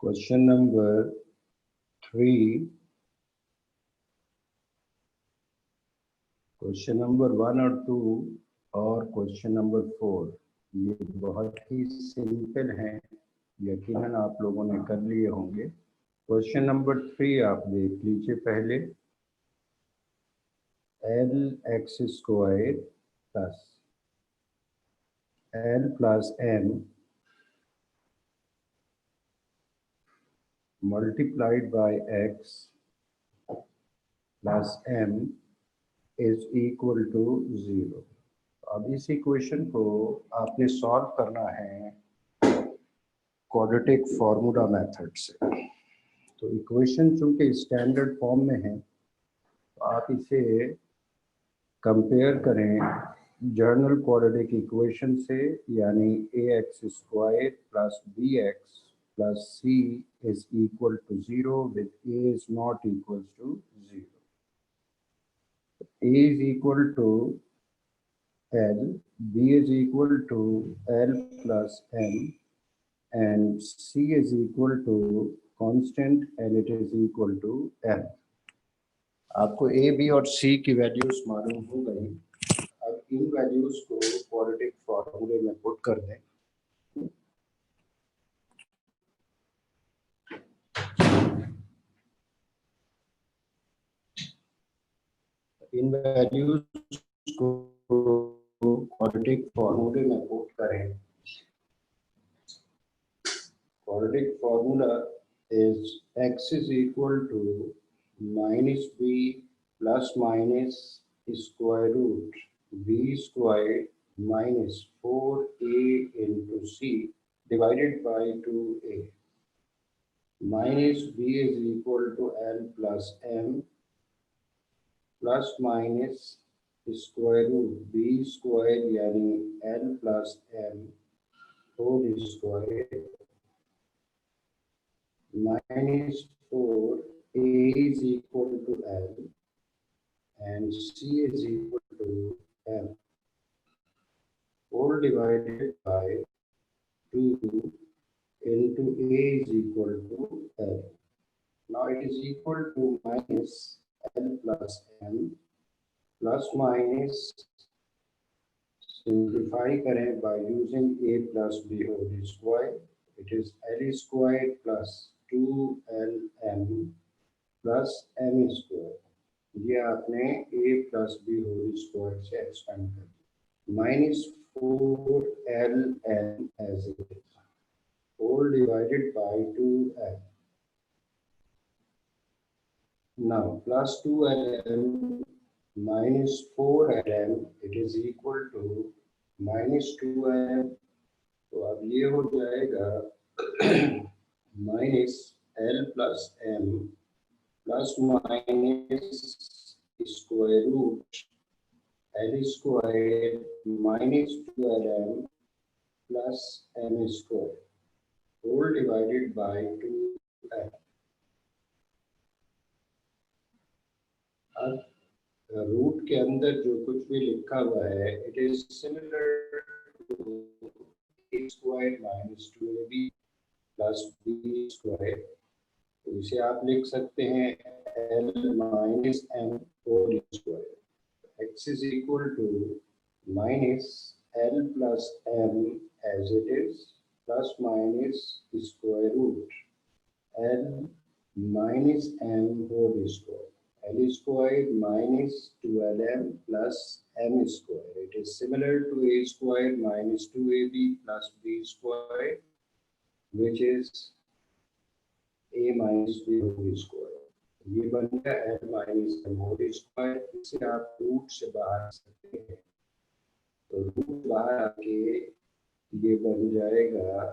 Question number 3, question number 1 और 2 और question number 4 ये बहुत ही सिंपल हैं, यकीनन आप लोगों ने कर लिए होंगे। क्वेश्चन नंबर 3 आप देख लीजिए पहले। LX² plus L plus M multiplied by X plus M is equal to 0। अब इस इक्वेशन को आपने सॉल्व करना है क्वाड्रेटिक फार्मूला मेथड से। तो इक्वेशन चूंकि स्टैंडर्ड फॉर्म में है तो आप इसे कंपेयर करें जर्नल क्वाड्रेटिक इक्वेशन से, यानी ax² plus bx plus c is equal to 0 with a is not equal to 0। a is equal to L, b is equal to L plus M, and c is equal to constant and it is equal to M। आपको a, b और c की values मालूम हो गई। अब इन values को quadratic फॉर्मूले में पुट कर दें। इन वैल्यूज को क्वाड्रेटिक फॉर्मूले में पुट करें। Quadratic formula is x is equal to minus b plus minus square root b squared minus 4a into c divided by 2a, minus b is equal to L plus M plus minus square root b square यानी L plus M whole square minus 4a is equal to L and c is equal to M whole divided by 2 into a is equal to L. Now it is equal to minus L plus M plus minus simplify करें by using a plus b whole square. It is L squared plus 2LM plus M square। ये आपने a plus b whole square से expand कर दिया। minus 4LM as it is whole divided by 2L। now plus 2LM minus 4LM it is equal to minus 2LM। तो अब ये हो जाएगा minus L plus M plus minus square root L square minus 2LM plus M square whole divided by 2L। अब root के अंदर जो कुछ भी लिखा हुआ है it is similar to a square minus 2ab plus b square। तो इसे आप लिख सकते हैं L minus M whole square। x is equal to minus L plus M as it is plus minus square root L minus M whole square L square minus 2LM plus M square। It is similar to a square minus 2ab plus b square which is a minus b whole square। ये बन गया L minus M whole square। इसे आप root से बाहर आ सकते हैं, तो रूट बाहर आके ये बन जाएगा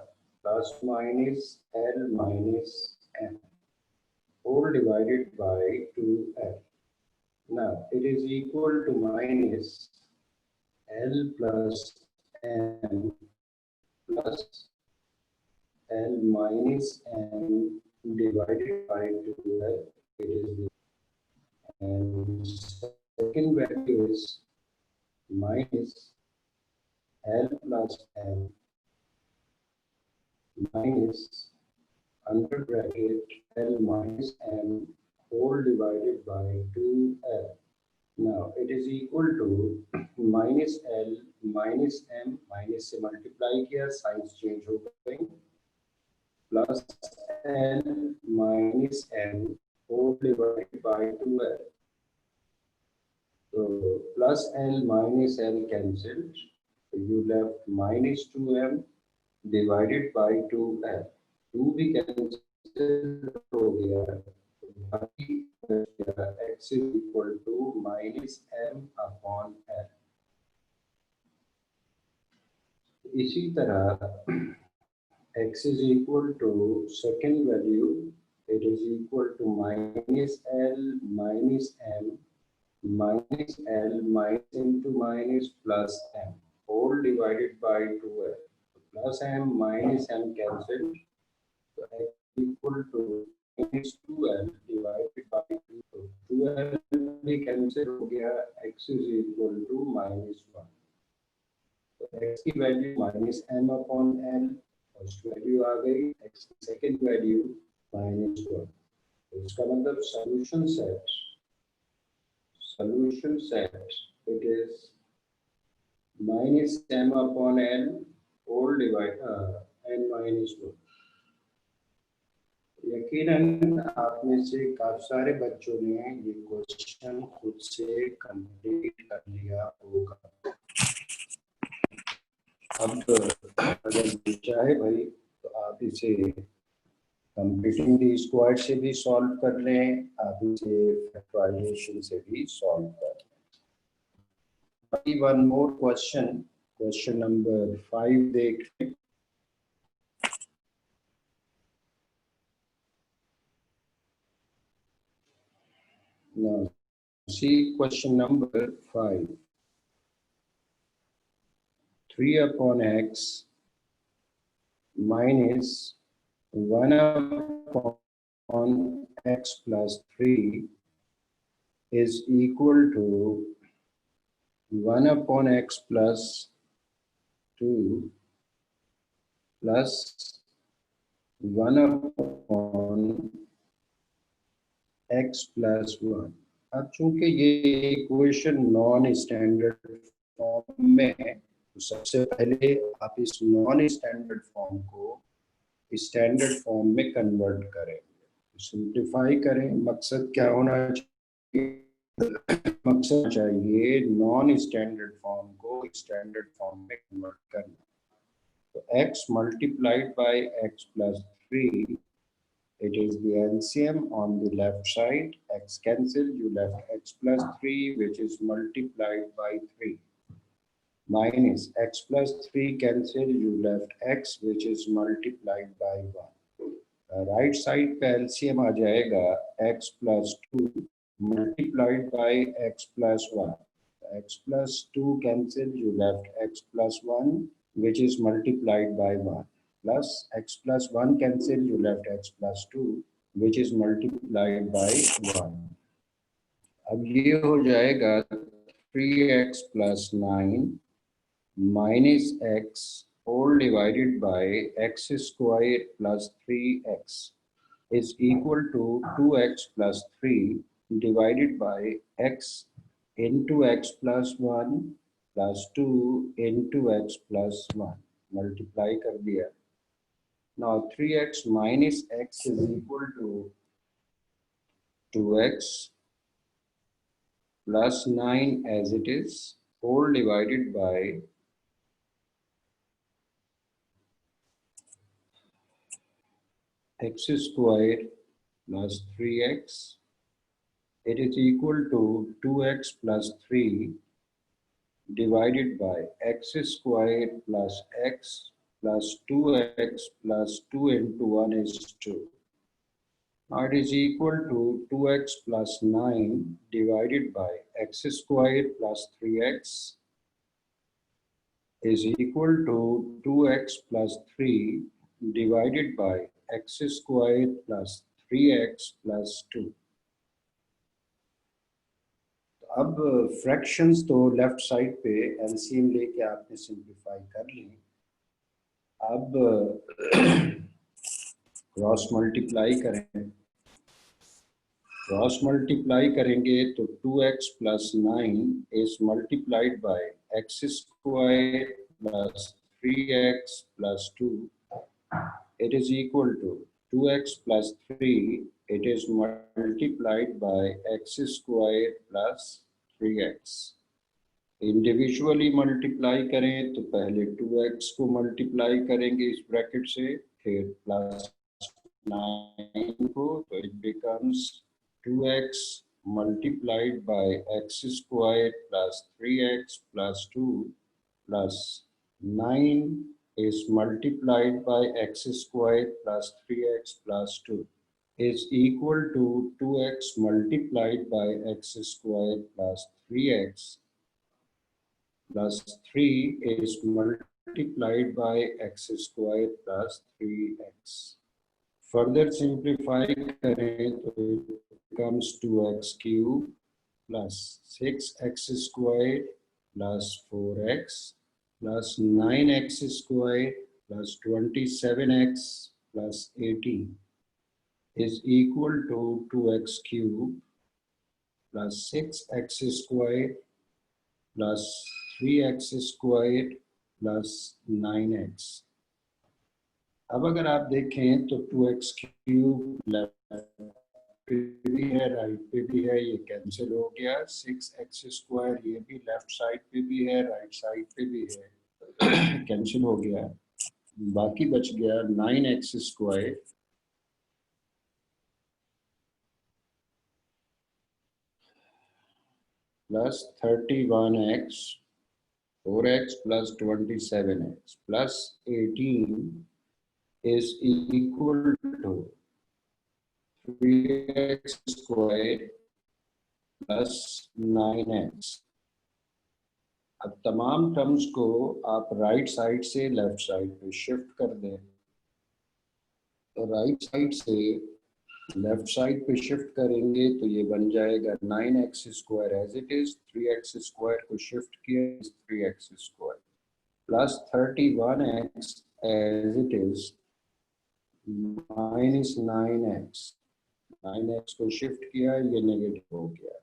plus minus L minus M whole divided by 2L। now it is equal to minus L plus M plus L minus M divided by 2L। it is the, and second value is minus L plus M minus under bracket L minus M whole divided by 2L. Now it is equal to minus L minus M minus से multiply किया science change हो गई plus L minus M whole divided by 2L. So plus L minus L cancelled. So you left minus 2M divided by 2L. 2 भी cancel हो गया. बाकी x is equal to minus M upon L. इसी तरह x is equal to second value, it is equal to minus L minus M minus L minus into minus plus M whole divided by 2L. Plus M minus M cancelled. So x equal to minus 2L divided by 2. So 2L भी cancel हो गया. X is equal to minus 1. So x की value minus M upon L. First value आ गई. x की second value minus 1. तो इसका मतलब solution set it is minus M upon L whole divided n minus 1. यकीनन आप में से काफी सारे बच्चों ने ये क्वेश्चन खुद से कंप्लीट कर लिया होगा. अब अगर चाहे भाई तो आप इसे कंप्लीटिंग द स्क्वायर से भी सॉल्व कर लें, आप इसे फैक्टराइजेशन से भी सॉल्व कर लें. वन मोर क्वेश्चन नंबर 5 देख लें. Now see question number 5. 3 upon x minus 1 upon x plus 3 is equal to 1 upon x plus 2 plus 1 upon x plus 1. अब चूंकि ये इक्वेशन नॉन स्टैंडर्ड फॉर्म में है तो सबसे पहले आप इस नॉन स्टैंडर्ड फॉर्म को स्टैंडर्ड फॉर्म में कन्वर्ट करें, सिंप्लीफाई करें. मकसद क्या होना चाहिए? मकसद चाहिए नॉन स्टैंडर्ड फॉर्म को स्टैंडर्ड फॉर्म में कन्वर्ट करना. तो x multiplied by x plus 3, it is the LCM on the left side. X cancel, you left x plus 3 which is multiplied by 3 minus x plus 3 cancel, you left x which is multiplied by 1. Right side पे LCM आ जाएगा x plus 2 multiplied by x plus 1. X plus 2 cancel, you left x plus 1 which is multiplied by 1. Plus x plus 1 cancel, you left x plus 2 which is multiplied by 1. अब ये हो जाएगा 3x plus 9 minus x whole divided by x square plus 3x is equal to 2x plus 3 divided by x into x plus 1 plus 2 into x plus 1. Multiply कर दिया. Now 3x minus x is equal to 2x plus 9 as it is whole divided by x square plus 3x. It is equal to 2x plus 3 divided by x square plus x plus 2x plus 2 into 1 is 2. Now it is equal to 2x plus 9 divided by x square plus 3x is equal to 2x plus 3 divided by x square plus 3x plus 2. अब fractions तो left side पे LCM लेके आपने simplify कर ली. अब cross multiply करें, cross multiply करेंगे तो 2x plus 9 is multiplied by x square plus 3x plus 2, it is equal to 2x plus 3, it is multiplied by x square plus 3x. Individually multiply करें तो पहले 2x को multiply करेंगे इस bracket से, फिर प्लस 9 को, तो it becomes 2x multiplied by x squared plus 3x plus 2 plus 9 is multiplied by x squared plus 3x plus 2 is equal to 2x multiplied by x squared plus 3x plus 3 is multiplied by x squared plus 3x. Further simplify करें तो it becomes 2x cube plus 6x squared plus 4x plus 9x squared plus 27x plus 18 is equal to 2x cube plus 6x squared plus 3x squared plus 9x. अब अगर आप देखें तो 2x cube left पे भी है, right पे भी है, ये कैंसिल हो गया। 6x स्क्वायर ये भी लेफ्ट साइड पे भी है, राइट साइड पे भी है, कैंसिल हो गया। बाकी बच गया 9x square plus 31x, 4x plus 27x plus 18 is equal to 3x squared plus 9x. अब तमाम टर्म्स को आप राइट साइड से लेफ्ट साइड पे शिफ्ट कर दें, तो राइट साइड से लेफ्ट साइड पे शिफ्ट करेंगे तो ये बन जाएगा 9x square as it is, 3x square को शिफ्ट किया 3x square plus 31x as it is minus 9x, 9x को शिफ्ट किया, ये नेगेटिव हो गया।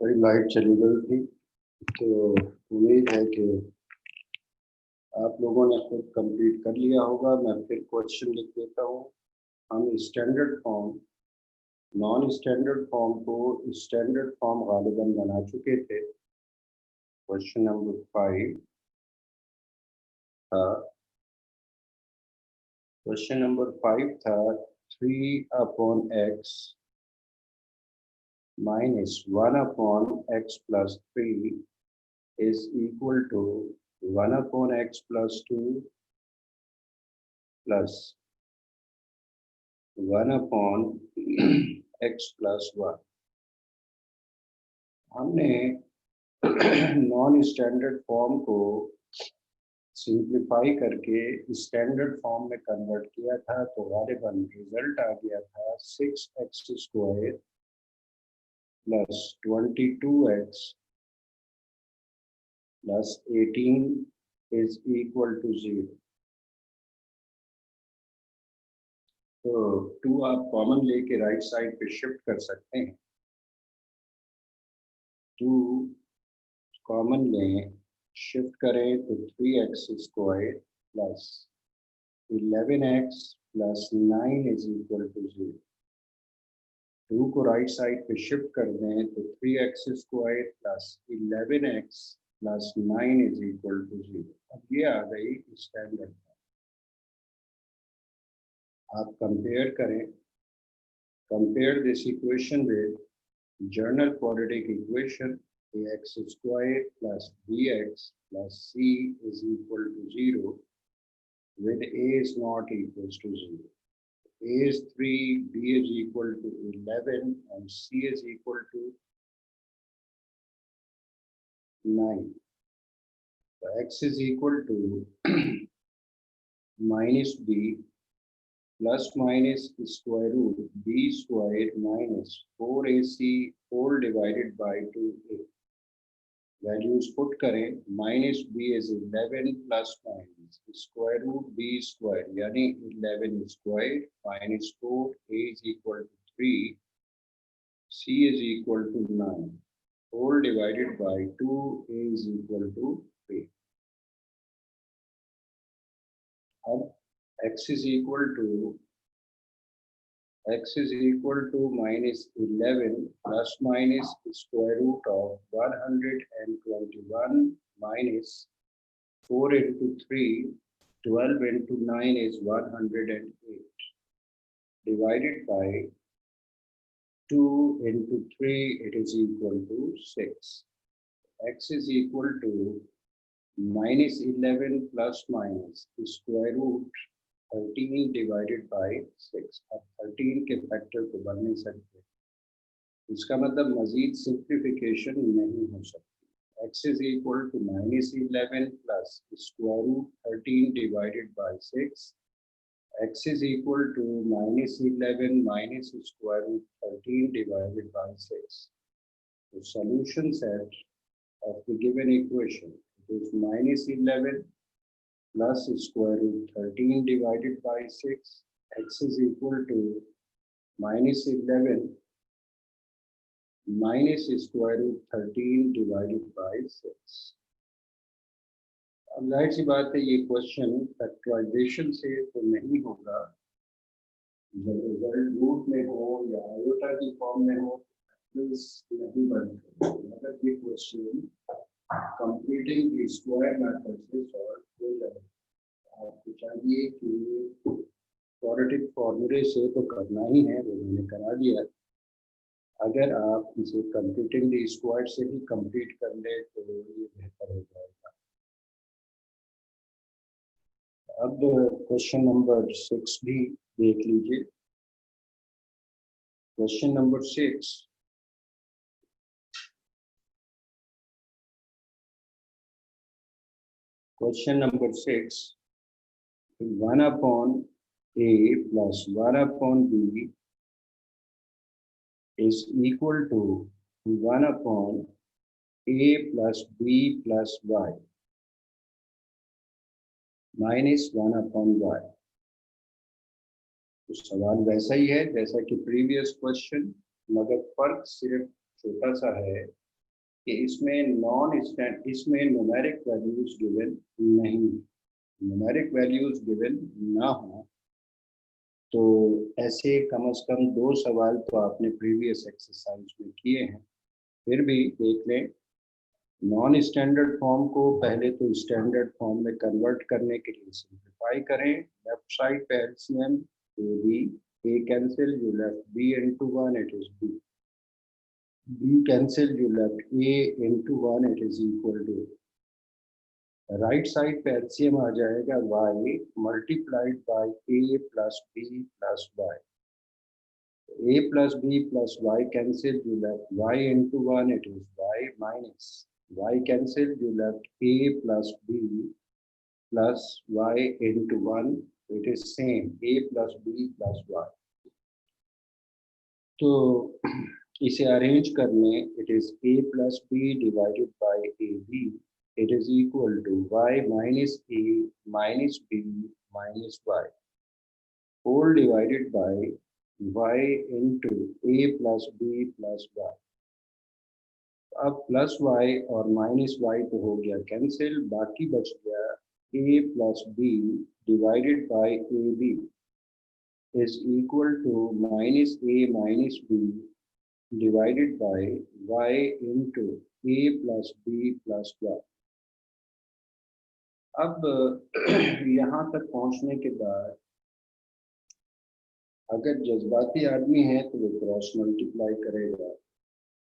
बड़ी लाइट चली गई थी, तो उम्मीद है कि आप लोगों ने खुद कंप्लीट कर लिया होगा। मैं फिर क्वेश्चन लिख देता हूँ। हम standard form non standard form को स्टैंडर्ड फॉर्म गालिबन बना चुके थे। क्वेश्चन नंबर 5 था, क्वेश्चन नंबर 5 था 3/x minus 1/x plus 3 is equal to 1/x plus 2 plus 1/x plus 1। हमने नॉन स्टैंडर्ड फॉर्म को सिंप्लीफाई करके स्टैंडर्ड फॉर्म में कन्वर्ट किया था, तो गालिबन रिजल्ट आ गया था 6x² plus 22x plus 18 is equal to 0। तो 2 आप कॉमन लेके राइट साइड पे शिफ्ट कर सकते हैं। 2 कॉमन लें, शिफ्ट करें तो 3x² plus 11x plus 9 is equal to 0। 2 को राइट साइड पे शिफ्ट कर दें तो 3x² plus 11x plus 9 is equal to 0। अब ये आ गई स्टैंडर्ड। आप कंपेयर करें, compare this equation with general quadratic equation ax² plus bx plus c is equal to 0 with a is not equals to 0. A is 3, b is equal to 11 and c is equal to 9. So x is equal to minus b plus minus square root b squared minus 4ac whole divided by 2a। Values put करें, minus b is 11 plus minus square root B square यानी 11 square minus 4 a is equal to 3 c is equal to 9 whole divided by 2 a is equal to 3। अब x is equal to minus 11 plus minus square root of 121 minus 4 into 3, 12 into 9 is 108 divided by 2 into 3, it is equal to 6। x is equal to minus 11 plus minus square root 13 divided by 6। अब 13 के factor को बढ़ नहीं सकते, इसका मतलब मजीद simplification नहीं हो सकती। x is equal to minus 11 plus square root 13 divided by 6। x is equal to minus 11 minus square root 13 divided by 6। The solution set of the given equation is minus 11 plus square root 13 divided by 6, x is equal to minus 11 minus square root 13 divided by 6। अब जाहिर सी बात है ये question factorisation से तो नहीं होगा, जब रिजल्ट रूट में हो या आयोटा की फॉर्म में हो नहीं बनते। मतलब ये question completing the square method से सॉल्व हो जाएगा। आपको चाहिए कि क्वाड्रेटिक फॉर्मूले से तो करना ही है, वो मैंने करा दिया। अगर आप इसे कंप्लीटिंग द स्क्वायर से ही कंप्लीट कर ले तो ये बेहतर हो जाएगा। अब क्वेश्चन नंबर 6 भी देख लीजिए। Question number 6, question number 6, 1/a plus 1/b is equal to 1/a plus b plus y minus 1/y। तो सवाल वैसा ही है जैसा कि प्रीवियस क्वेश्चन, मगर फर्क सिर्फ छोटा सा है कि इसमें न्यूमेरिक वैल्यूज गिवन नहीं, न्यूमेरिक वैल्यूज गिवन ना हो तो ऐसे कम से कम 2 सवाल तो आपने प्रीवियस एक्सरसाइज में किए हैं, फिर भी देख लें। नॉन स्टैंडर्ड फॉर्म को पहले तो स्टैंडर्ड फॉर्म में कन्वर्ट करने के लिए सिंप्लीफाई करें। लेफ्ट साइड पे LCM A B, A cancel, you left B into 1, it is B, B cancel, you left A into 1, it is equal to right side पे एलसीएम आ जाएगा y multiplied by a plus b plus y, a plus b plus y cancel, you left y into 1, it is y minus y cancel, you left a plus b plus y into 1, it is same a plus b plus y. तो इसे arrange करने it is a plus b divided by ab, it is equal to y minus a minus b minus y whole divided by y into a plus b plus y. अब plus y और minus y तो हो गया cancel, बाकी बच गया a plus B divided by A B is equal to minus a minus b divided by y into a plus b plus y. अब यहाँ तक पहुँचने के बाद अगर जज्बाती आदमी है तो वो क्रॉस मल्टीप्लाई करेगा,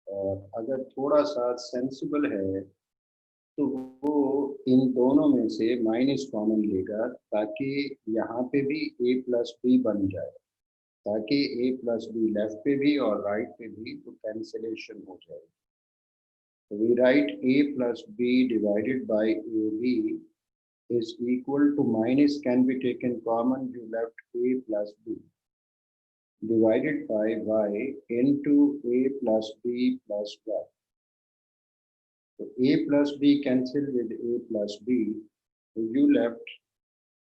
और अगर थोड़ा सा सेंसिबल है तो वो इन दोनों में से माइनस कॉमन लेगा ताकि यहाँ पे भी a प्लस बी बन जाए, ताकि a प्लस बी लेफ्ट पे भी और राइट पे भी तो कैंसिलेशन हो जाए. तो we write a plus B divided by A B is equal to minus can be taken common, you left a plus B divided by y into a plus b plus y. So a plus b cancel with a plus b, so you left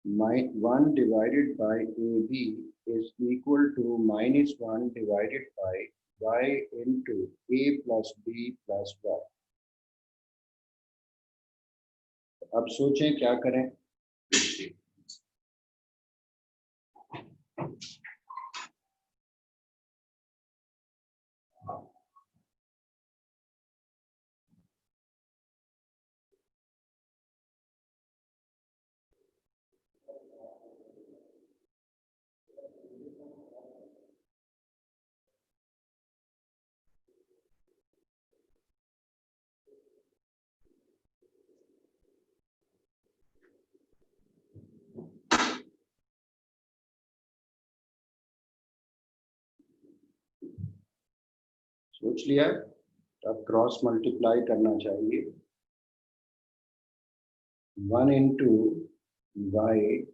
1 divided by ab is equal to minus 1 divided by y into a plus b plus y. अब सोचें क्या करें. सोच लिया, अब cross multiply करना चाहिए. 1 into y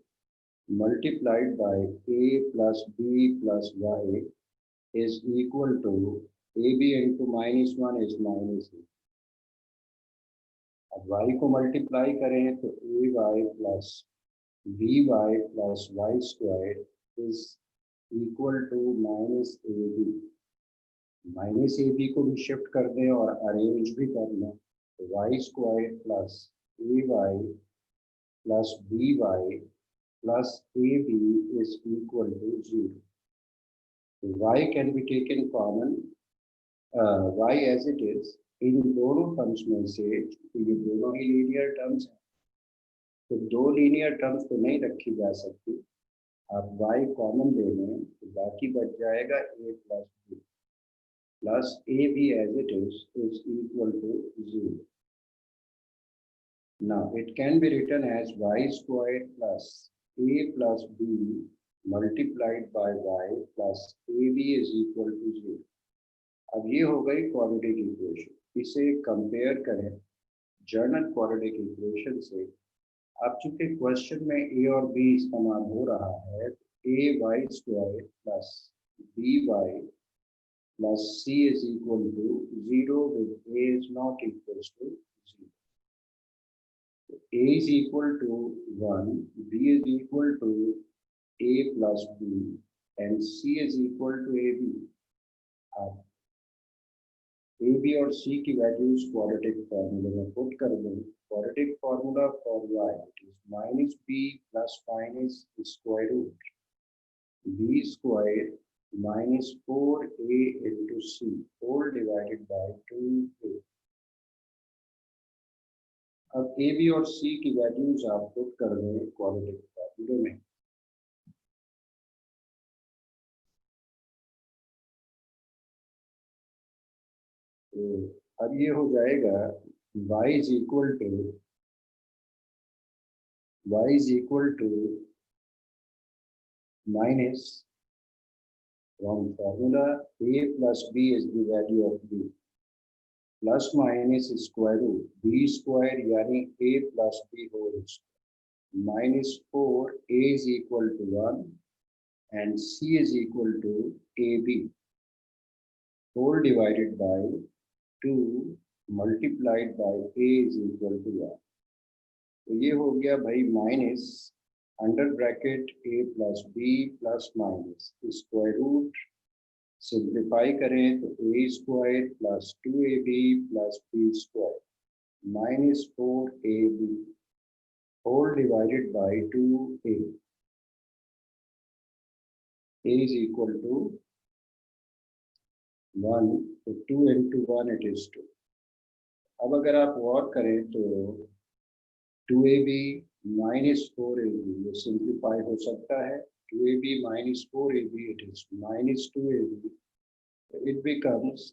multiplied by a plus b plus y is equal to ab into minus 1 is minus a. अब y को मल्टीप्लाई करें तो ay plus by plus y squared is equal to minus ab. Minus A B को भी shift कर दें और arrange भी कर लें तो Y square plus A Y plus B Y plus A B is equal to 0. Y can be taken common, Y as it is इन दोनों टर्म्स में से, तो ये दोनों ही लीनियर टर्म्स हैं तो दो लीनियर टर्म्स तो नहीं रखी जा सकती. आप वाई कॉमन ले लें तो बाकी बच जाएगा a plus B plus AB as it is equal to 0. Now it can be written as y squared plus a plus b multiplied by y plus AB is equal to 0. अब ये हो गई क्वाड्रेटिक इक्वेशन. इसे compare करें journal quadratic equation से. अब चूंकि question में a और b इस्तेमाल हो रहा है, a y squared plus b y plus c is equal to 0 with a is not equal to 0. So a is equal to 1, b is equal to a plus b and c is equal to ab. अब A B और सी की values quadratic फार्मूले में put कर दूं। Quadratic formula for Y it is minus B plus minus square root B square minus 4a into c whole divided by 2a। अब A B और सी की वैल्यूज आप पुट कर दें क्वाड्रेटिक फार्मूले में। तो अब ये हो जाएगा y is equal to minus from formula a plus b is the value of b plus minus square root b square यानी a plus b whole square minus 4 a is equal to 1 and c is equal to ab whole divided by 2 multiplied by a is equal to 1। तो ये हो गया भाई minus under bracket a plus B plus minus square root simplify करें तो a square plus 2ab plus b square minus 4ab whole divided by 2a is equal to 1 तो 2 into 1 it is 2। अब अगर आप वर्क करें तो 2ab minus 4ab ये simplify हो सकता है। 2ab minus 4ab it is minus 2ab it becomes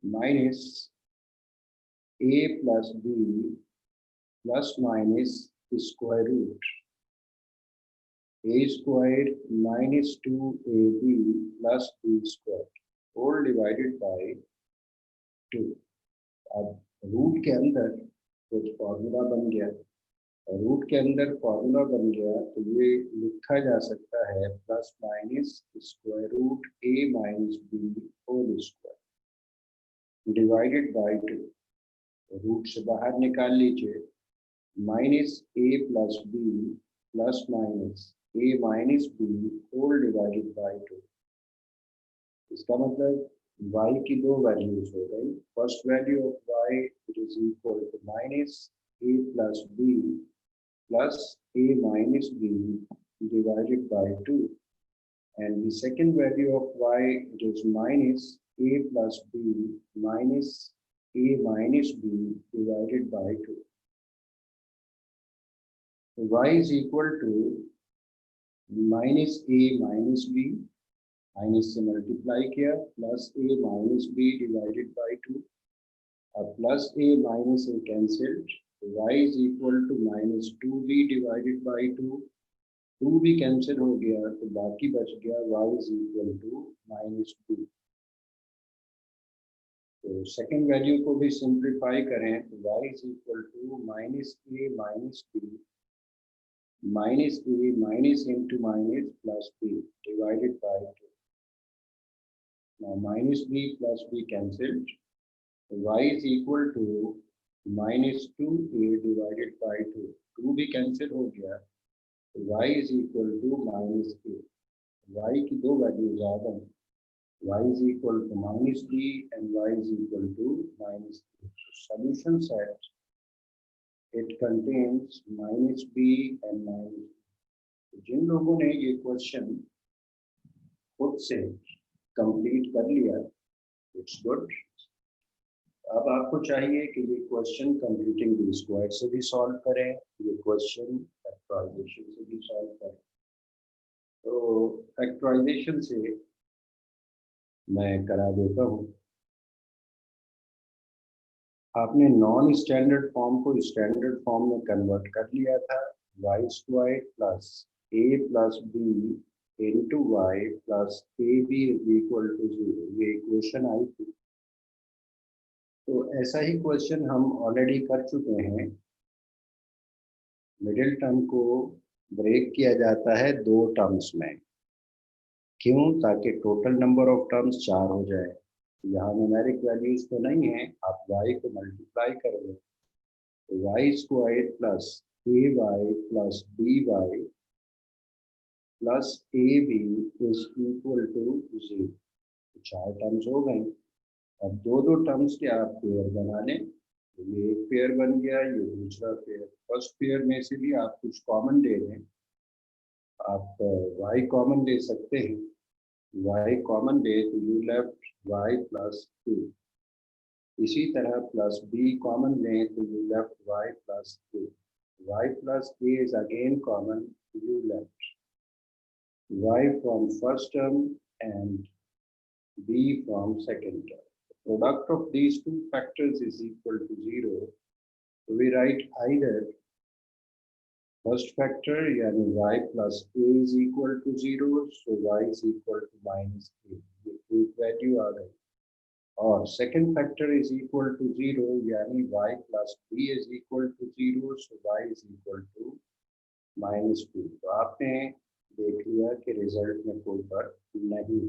minus a plus b plus minus square root a square minus 2ab plus b square whole divided by 2। अब root के अंदर कुछ formula बन गया, रूट के अंदर फॉर्मूला बन गया तो ये लिखा जा सकता है plus minus square root a minus B whole square divided by 2। Root से बाहर निकाल लीजिए minus a plus B plus minus a minus B whole divided by 2। इसका मतलब y की दो वैल्यूज हो गई। First value of y it is equal to minus a plus B plus a minus b divided by 2 and the second value of y it is minus a plus b minus a minus b divided by 2। y is equal to minus a minus b minus से multiply किया plus a minus b divided by 2। अब plus a minus a cancelled y is equal to minus 2b divided by 2। 2b cancel हो गया तो बाकी बच गया y is equal to minus 2। तो सेकेंड वैल्यू को भी सिंप्लीफाई करें तो y is equal to minus a minus b minus a minus into minus plus b divided by 2। Now minus b plus b cancelled, y is equal to minus 2a divided by 2। 2 भी cancel हो गया तो y is equal to minus a। y की दो values आ गई, y is equal to minus b and y is equal to minus a। So solution set it contains minus b and minus b। जिन लोगों ने ये question खुद से complete कर लिया इट्स गुड। अब आपको चाहिए कि ये क्वेश्चन कंप्यूटिंग दी स्क्वायर से भी सॉल्व करें, ये क्वेश्चन फैक्टराइजेशन से भी सॉल्व करें। तो फैक्टराइजेशन से मैं करा देता हूँ। आपने नॉन स्टैंडर्ड फॉर्म को स्टैंडर्ड फॉर्म में कन्वर्ट कर लिया था। Y square plus A plus B into Y plus A B is equal to 0 ये इक्वेशन आई थी। तो ऐसा ही क्वेश्चन हम ऑलरेडी कर चुके हैं। मिडिल टर्म को ब्रेक किया जाता है दो टर्म्स में, क्यों? ताकि टोटल नंबर ऑफ टर्म्स 4 हो जाए। यहाँ न्यूमेरिक वैल्यूज तो नहीं है, आप y को मल्टीप्लाई कर दो तो Y square plus A Y plus B Y plus A B is equal to 0। 4 terms हो गई। अब दो दो टर्म्स के आप पेयर बना लें, तो ये एक पेयर बन गया, ये दूसरा पेयर। फर्स्ट पेयर में से भी आप कुछ कॉमन ले लें, आप y कॉमन ले सकते हैं, y कॉमन ले तो यू लेफ्ट y प्लस 2। इसी तरह प्लस b कॉमन लें तो you left y plus 2। y plus a is again common, you left y from first term and b from second term. The product of these two factors is equal to 0. So we write either first factor यानी y plus a is equal to 0, so y is equal to minus a, ये एक value आ गई। और second factor is equal to 0 यानी y plus b is equal to 0, so y is equal to minus 2। तो आपने देख लिया कि रिजल्ट में कोई फर्क नहीं,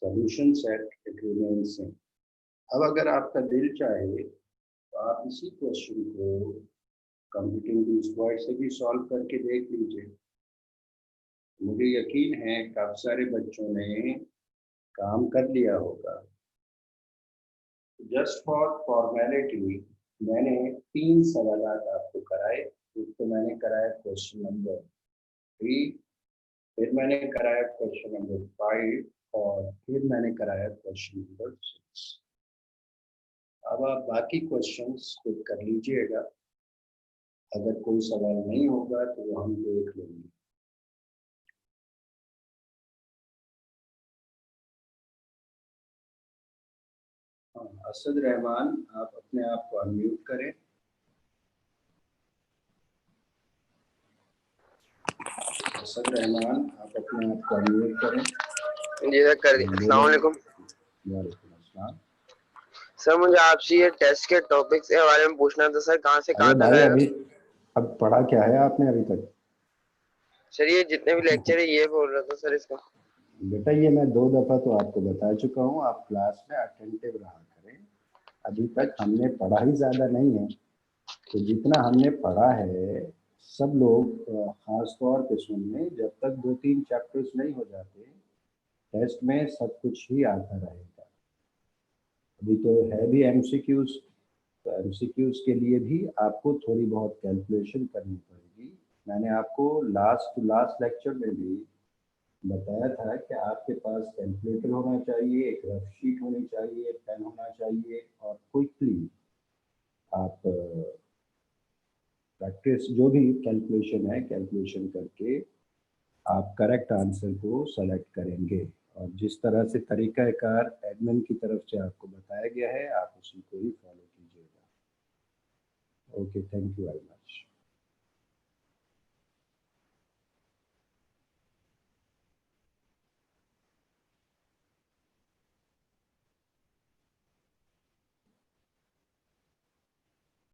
solution set it remains same. अब अगर आपका दिल चाहे तो आप इसी क्वेश्चन को कंप्यूटिंग दी स्क्वायर से भी सॉल्व करके देख लीजिए। मुझे यकीन है काफी सारे बच्चों ने काम कर लिया होगा। जस्ट फॉर फॉर्मेलिटी मैंने 3 सवाल आपको कराए। एक तो मैंने कराया क्वेश्चन नंबर 3, फिर मैंने कराया क्वेश्चन नंबर 5 और फिर मैंने कराया क्वेश्चन नंबर 6। अब आप बाकी क्वेश्चंस खुद कर लीजिएगा, अगर कोई सवाल नहीं होगा तो वो हम देख लेंगे। असद रहमान, आप अपने आप को अनम्यूट करें। असद रहमान, आप अपने आप को अनम्यूट करें। जी सर, कर दिया। अस्सलाम वालेकुम। वालेकुम अस्सलाम। सर मुझे आपसे ये टेस्ट के टॉपिक्स के बारे में पूछना था सर, कहाँ से कहाँ तक भाई आएगा? अभी अब पढ़ा क्या है आपने अभी तक? सर ये जितने भी लेक्चर है ये बोल रहा था सर इसका। बेटा ये मैं 2 दफा तो आपको बता चुका हूँ, आप क्लास में अटेंटिव रहा करें। अभी तक हमने पढ़ा ही ज्यादा नहीं है, तो जितना हमने पढ़ा है सब लोग खास तौर पे सुन लें, जब तक 2-3 चैप्टर्स नहीं हो जाते टेस्ट में सब कुछ ही आता रहेगा। अभी तो है भी एमसीक्यूज, तो एमसीक्यूज के लिए भी आपको थोड़ी बहुत कैलकुलेशन करनी पड़ेगी। मैंने आपको लास्ट टू लास्ट लेक्चर में भी बताया था कि आपके पास कैलकुलेटर होना चाहिए, एक रफ शीट होनी चाहिए, पेन होना चाहिए और क्विकली आप प्रैक्टिस जो भी कैलकुलेशन है कैलकुलेशन करके आप करेक्ट आंसर को सेलेक्ट करेंगे। और जिस तरह से तरीकाकार एडमिन की तरफ से आपको बताया गया है आप उसी को ही फॉलो कीजिएगा। Okay, thank you very much.